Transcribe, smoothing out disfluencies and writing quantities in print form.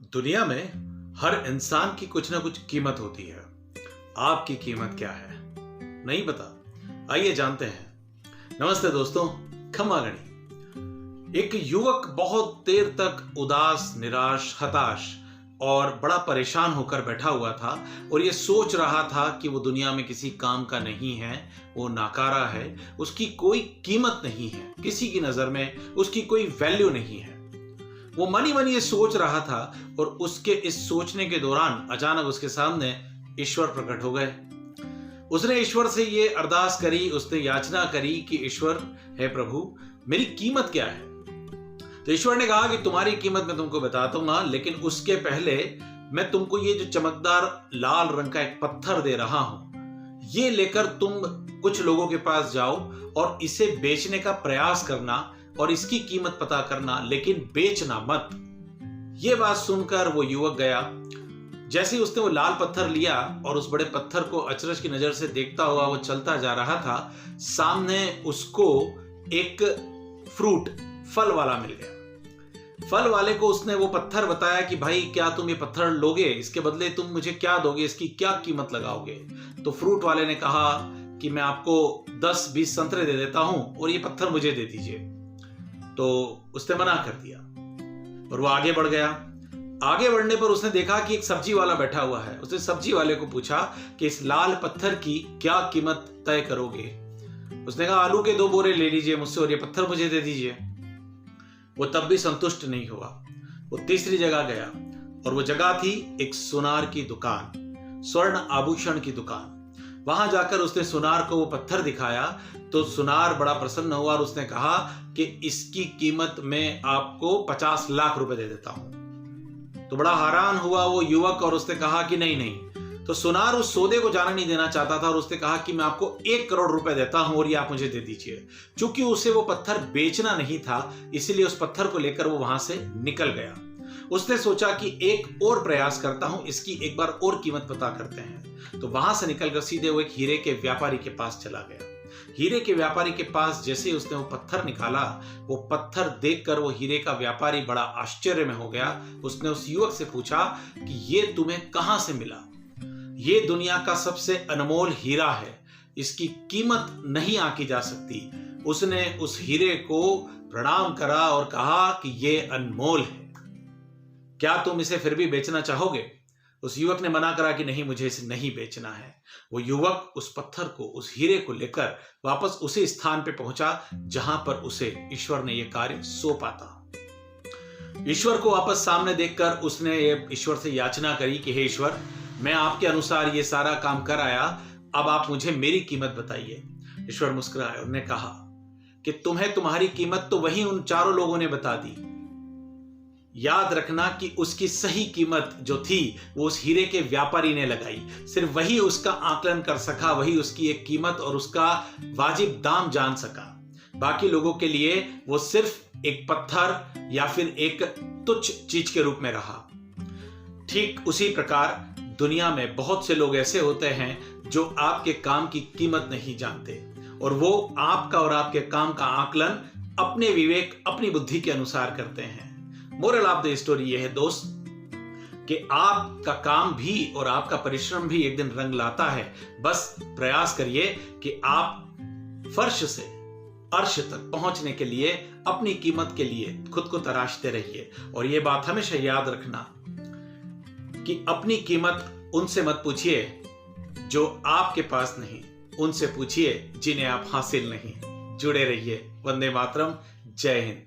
दुनिया में हर इंसान की कुछ ना कुछ कीमत होती है। आपकी कीमत क्या है? नहीं पता? आइए जानते हैं। नमस्ते दोस्तों, खम्मा गणी। एक युवक बहुत देर तक उदास, निराश, हताश और बड़ा परेशान होकर बैठा हुआ था और ये सोच रहा था कि वो दुनिया में किसी काम का नहीं है, वो नाकारा है, उसकी कोई कीमत नहीं है, किसी की नजर में उसकी कोई वैल्यू नहीं है। वो मन ही मन ये सोच रहा था और उसके इस सोचने के दौरान अचानक उसके सामने ईश्वर प्रकट हो गए। उसने ईश्वर से ये अरदास करी, उसने याचना करी कि ईश्वर, हे प्रभु, मेरी कीमत क्या है? तो ईश्वर ने कहा कि तुम्हारी कीमत मैं तुमको बता दूंगा, लेकिन उसके पहले मैं तुमको ये जो चमकदार लाल रंग का एक पत्थर दे रहा हूं, ये लेकर तुम कुछ लोगों के पास जाओ और इसे बेचने का प्रयास करना और इसकी कीमत पता करना, लेकिन बेचना मत। यह बात सुनकर वो युवक गया। जैसे ही उसने वो लाल पत्थर लिया और उस बड़े पत्थर को अचरज की नजर से देखता हुआ वो चलता जा रहा था, सामने उसको एक फ्रूट, फल वाला मिल गया। फल वाले को उसने वो पत्थर बताया कि भाई, क्या तुम ये पत्थर लोगे? इसके बदले तुम मुझे क्या दोगे? इसकी क्या कीमत लगाओगे? तो फ्रूट वाले ने कहा कि मैं आपको 10-20 संतरे दे देता हूं और ये पत्थर मुझे दे दीजिए। तो उसने मना कर दिया और वो आगे बढ़ गया। आगे बढ़ने पर उसने देखा कि एक सब्जी वाला बैठा हुआ है। उसने सब्जी वाले को पूछा कि इस लाल पत्थर की क्या कीमत तय करोगे? उसने कहा, आलू के 2 बोरे ले लीजिए मुझसे और ये पत्थर मुझे दे दीजिए। वो तब भी संतुष्ट नहीं हुआ। वो तीसरी जगह गया और वो जगह थी एक सुनार की दुकान, स्वर्ण आभूषण की दुकान। वहां जाकर उसने सुनार को वो पत्थर दिखाया तो सुनार बड़ा प्रसन्न हुआ और उसने कहा कि इसकी कीमत मैं आपको 50 लाख रुपए दे देता हूं। तो बड़ा हैरान हुआ वो युवक और उसने कहा कि नहीं नहीं। तो सुनार उस सौदे को जाने नहीं देना चाहता था और उसने कहा कि मैं आपको 1 करोड़ रुपए देता हूं और ये आप मुझे दे दीजिए। चूंकि उसे वो पत्थर बेचना नहीं था, इसीलिए उस पत्थर को लेकर वो वहां से निकल गया। उसने सोचा कि एक और प्रयास करता हूं, इसकी एक बार और कीमत पता करते हैं। तो वहां से निकलकर सीधे वो एक हीरे के व्यापारी के पास चला गया। हीरे के व्यापारी के पास जैसे ही उसने वो पत्थर निकाला, वो पत्थर देखकर वो हीरे का व्यापारी बड़ा आश्चर्य में हो गया। उसने उस युवक से पूछा कि ये तुम्हें कहां से मिला? ये दुनिया का सबसे अनमोल हीरा है, इसकी कीमत नहीं आंकी जा सकती। उसने उस हीरे को प्रणाम करा और कहा कि ये अनमोल है, क्या तुम इसे फिर भी बेचना चाहोगे? उस युवक ने मना करा कि नहीं, मुझे इसे नहीं बेचना है। वो युवक उस पत्थर को, उस हीरे को लेकर वापस उसी स्थान पे पहुंचा जहां पर उसे ईश्वर ने यह कार्य सौंपा था। ईश्वर को वापस सामने देखकर उसने ये ईश्वर से याचना करी कि हे ईश्वर, मैं आपके अनुसार ये सारा काम कर आया, अब आप मुझे मेरी कीमत बताइए। ईश्वर मुस्कुराए और ने कहा कि तुम्हें तुम्हारी कीमत तो वही उन चारों लोगों ने बता दी। याद रखना कि उसकी सही कीमत जो थी वो उस हीरे के व्यापारी ने लगाई। सिर्फ वही उसका आकलन कर सका, वही उसकी एक कीमत और उसका वाजिब दाम जान सका। बाकी लोगों के लिए वो सिर्फ एक पत्थर या फिर एक तुच्छ चीज के रूप में रहा। ठीक उसी प्रकार दुनिया में बहुत से लोग ऐसे होते हैं जो आपके काम की कीमत नहीं जानते और वो आपका और आपके काम का आकलन अपने विवेक, अपनी बुद्धि के अनुसार करते हैं। मोरल ऑफ द स्टोरी ये है दोस्त कि आपका काम भी और आपका परिश्रम भी एक दिन रंग लाता है। बस प्रयास करिए कि आप फर्श से अर्श तक पहुंचने के लिए, अपनी कीमत के लिए खुद को तराशते रहिए। और ये बात हमेशा याद रखना कि अपनी कीमत उनसे मत पूछिए जो आपके पास नहीं, उनसे पूछिए जिन्हें आप हासिल नहीं। जुड़े रहिए। वंदे मातरम। जय हिंद।